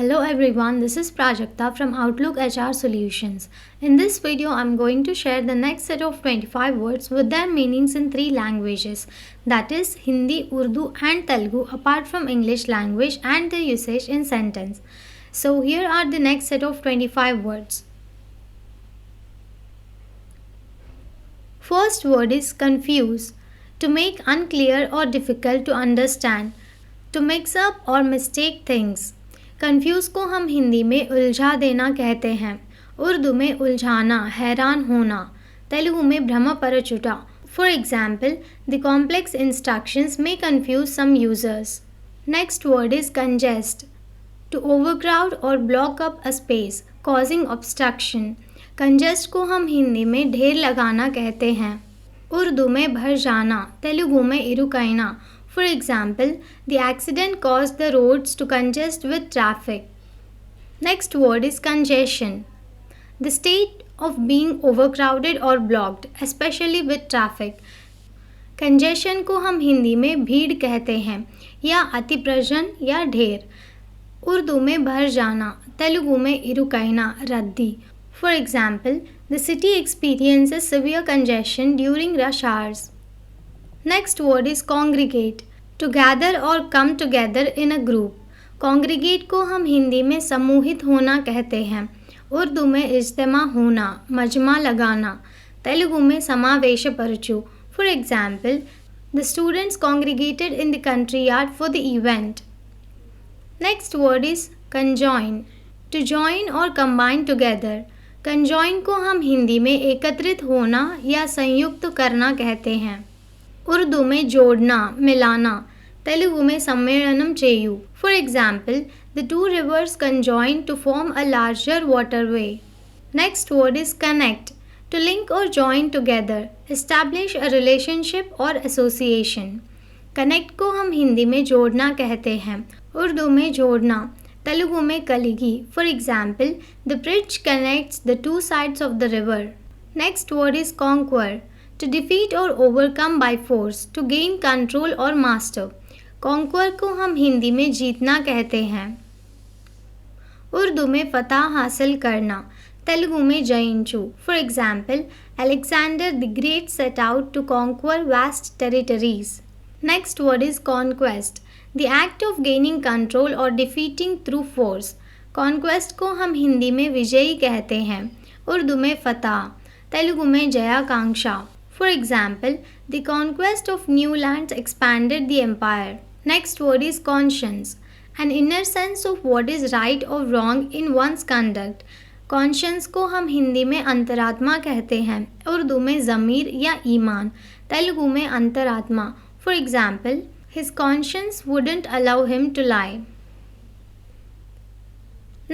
Hello everyone, this is Prajakta from Outlook HR Solutions. In this video, I'm going to share the next set of 25 words with their meanings in three languages, that is Hindi, Urdu and Telugu, apart from English language and their usage in sentence. So here are the next set of 25 words. First word is confuse, to make unclear or difficult to understand, to mix up or mistake things. Confuse को हम हिंदी में उलझा देना कहते हैं, उर्दू में उलझाना, हैरान होना, तेलुगु में भ्रम परचुटा. For example, the complex instructions में confuse some users. Next word is congest, to overcrowd और block up a space, causing obstruction. Congest को हम हिंदी में ढेर लगाना कहते हैं, उर्दू में भर जाना, तेलुगु में इरुकैना. For example, the accident caused the roads to congest with traffic. Next word is congestion, the state of being overcrowded or blocked, especially with traffic. Congestion को हम हिंदी में भीड़ कहते हैं या अतिप्रजन या ढेर. उर्दू में भर जाना, तेलुगु में इरुकैना, रद्दी. For example, the city experiences severe congestion during rush hours. Next word is congregate, to gather or come together in a group. Congregate को हम हिंदी में समूहित होना कहते हैं, उर्दू में इज्तिमा होना, मजमा लगाना, तेलुगु में समावेश परचु. For example, the students congregated in the country yard for the event. Next word is conjoin, to join or combine together. Conjoin को हम हिंदी में एकत्रित होना या संयुक्त करना कहते हैं, उर्दू में जोड़ना, मिलाना, तेलुगु में सम्मेलनम चेयु. For example, the two rivers conjoin to form a larger waterway. Next word is connect, to link और join together, establish a relationship और एसोसिएशन. कनेक्ट को हम हिंदी में जोड़ना कहते हैं, उर्दू में जोड़ना, तेलुगु में कलिगी. For example, the bridge connects the two sides of the river. Next word is conquer, to defeat or overcome by force, to gain control or master. Conquer को हम हिंदी में जीतना कहते हैं, उर्दू में फतह हासिल करना, तेलुगु में जयिंचु. For example, Alexander the Great set out to conquer vast territories. Next word is conquest, the act of gaining control or defeating through force. Conquest को हम हिंदी में विजयी कहते हैं, उर्दू में फतह, तेलुगु में जयाकांक्षा. For example, the conquest of new lands expanded the empire. Next word is conscience, an inner sense of what is right or wrong in one's conduct. Conscience को हम हिंदी में अंतरात्मा कहते हैं, उर्दू में ज़मीर या ईमान, तेलुगु में अंतरात्मा. For example, his conscience wouldn't allow him to lie.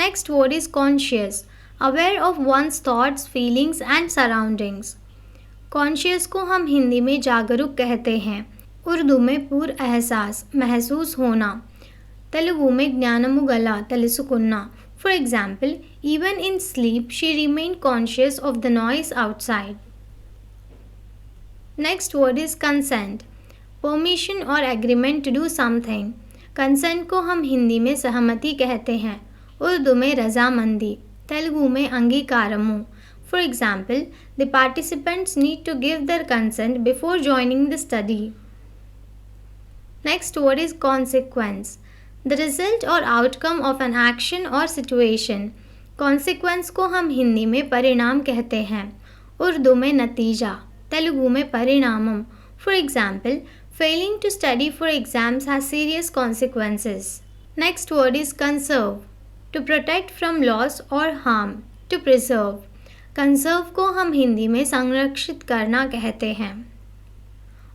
Next word is conscious, aware of one's thoughts, feelings and surroundings. Conscious को हम हिंदी में जागरूक कहते हैं, उर्दू में पूर्ण एहसास, महसूस होना, तेलुगु में ज्ञानमुगला, तेलुसुकुन्ना. For example, even in sleep she remain conscious of the noise outside. Next word is consent, permission और agreement to do something. Consent को हम हिंदी में सहमति कहते हैं, उर्दू में रजामंदी, तेलुगु में अंगीकारमु. For example, the participants need to give their consent before joining the study. Next word is consequence, the result or outcome of an action or situation. Consequence को हम हिंदी में परिणाम कहते हैं, उर्दू में नतीजा, तेलुगु में परिणामम. For example, failing to study for exams has serious consequences. Next word is conserve, to protect from loss or harm, to preserve. Conserve को हम हिंदी में संरक्षित करना कहते हैं,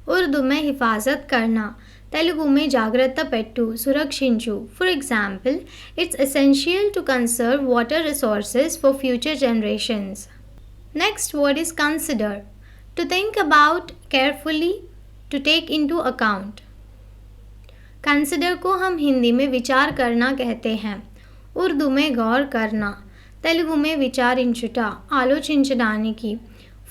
उर्दू में हिफाजत करना, तेलुगु में जाग्रता पेट्टू, सुरक्षिंचु. For example, it's essential to conserve water resources for future generations. Next word is consider, to think about carefully, to take into account. Consider को हम हिंदी में विचार करना कहते हैं, उर्दू में गौर करना, तेलुगु में विचारिंచుట, ఆలోచించడానికి.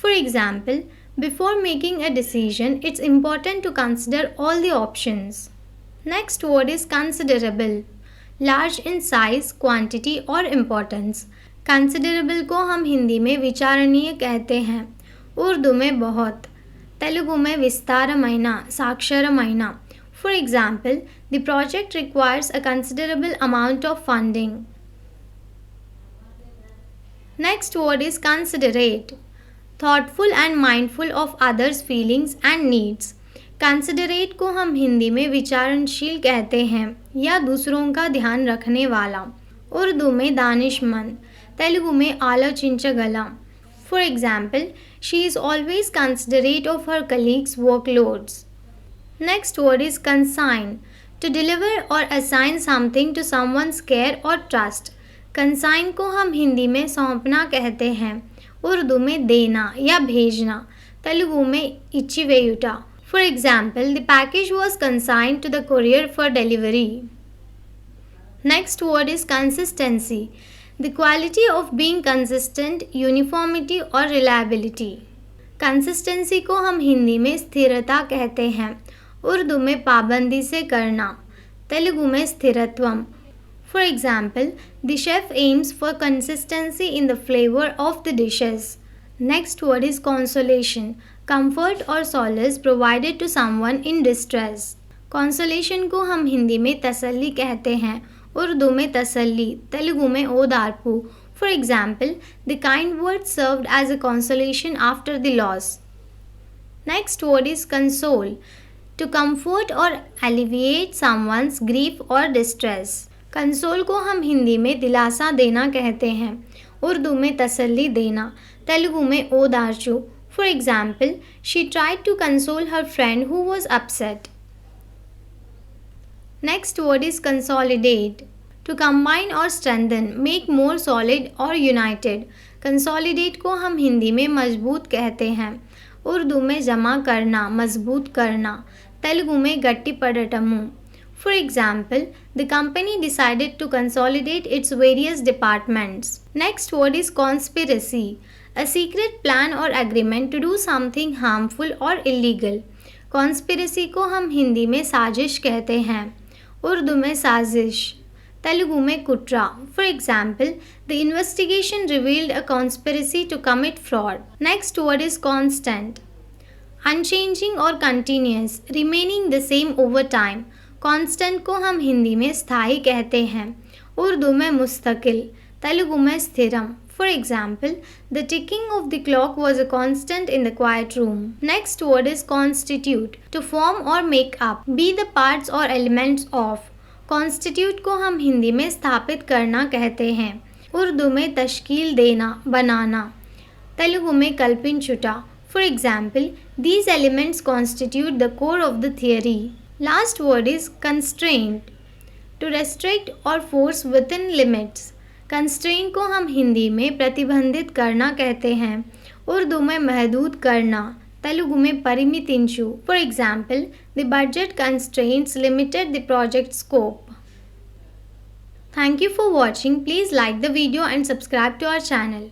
For example, before making a decision, it's important to consider all the options. Next word is considerable, large in size, quantity और इम्पोर्टेंस। कंसिडरेबल को हम हिंदी में विचारणीय कहते हैं, उर्दू में बहुत, तेलुगु में विस्तारమైన, साक्षरమైన। For example, the project requires a considerable amount of funding. Next word is considerate. Thoughtful and mindful of others' feelings and needs. Considerate को हम हिंदी में विचारणशील कहते हैं या दूसरों का ध्यान रखने वाला। उर्दू में दानिशमंद, तेलुगु में आलोचिंचगला। For example, she is always considerate of her colleagues' workloads. Next word is consign. To deliver or assign something to someone's care or trust. Consign को हम हिंदी में सौंपना कहते हैं, उर्दू में देना या भेजना, तेलुगु में इच्चिवेयुटा। For example, the package was consigned to the courier for delivery. Next word is consistency. The quality of being consistent, uniformity or reliability. Consistency को हम हिंदी में स्थिरता कहते हैं, उर्दू में पाबंदी से करना, तेलुगु में स्थिरत्वम। For example, the chef aims for consistency in the flavor of the dishes. Next word is consolation. Comfort or solace provided to someone in distress. Consolation को हम हिंदी में तसल्ली कहते हैं, उर्दू में तसल्ली, तेलुगु में ओदार्पु। For example, the kind words served as a consolation after the loss. Next word is console. To comfort or alleviate someone's grief or distress. Console को हम हिंदी में दिलासा देना कहते हैं, उर्दू में तसल्ली देना, तेलुगु में ओदार्चु। For example, she tried to console her friend who was upset. Next word is consolidate. To combine or strengthen, make more solid or united. Consolidate को हम हिंदी में मजबूत कहते हैं, उर्दू में जमा करना, मजबूत करना, तेलुगु में गट्टी पड़टमु। For example, the company decided to consolidate its various departments. Next word is conspiracy. A secret plan or agreement to do something harmful or illegal. Conspiracy को हम हिंदी में साजिश कहते हैं, उर्दू में साजिश, तेलुगु में कुट्रा। For example, the investigation revealed a conspiracy to commit fraud. Next word is constant. Unchanging or continuous, remaining the same over time. Constant को हम हिंदी में स्थायी कहते हैं, उर्दू में मुस्तकिल, तेलुगु में स्थिरम। For example, the ticking of the clock was a constant in the quiet room. Next word is constitute. To form or make up, be the parts or elements of. Constitute को हम हिंदी में स्थापित करना कहते हैं, उर्दू में तश्कील देना, बनाना, तेलुगु में कल्पिंचुटा। For example, these elements constitute the core of the theory. Last word is constraint. To restrict or force within limits. Constraint को हम हिंदी में प्रतिबंधित करना कहते हैं, उर्दू में महदूद करना, तेलुगु में परिमितिंचु। For example, the budget constraints limited the project scope. Thank you for watching. Please like the video and subscribe to our channel.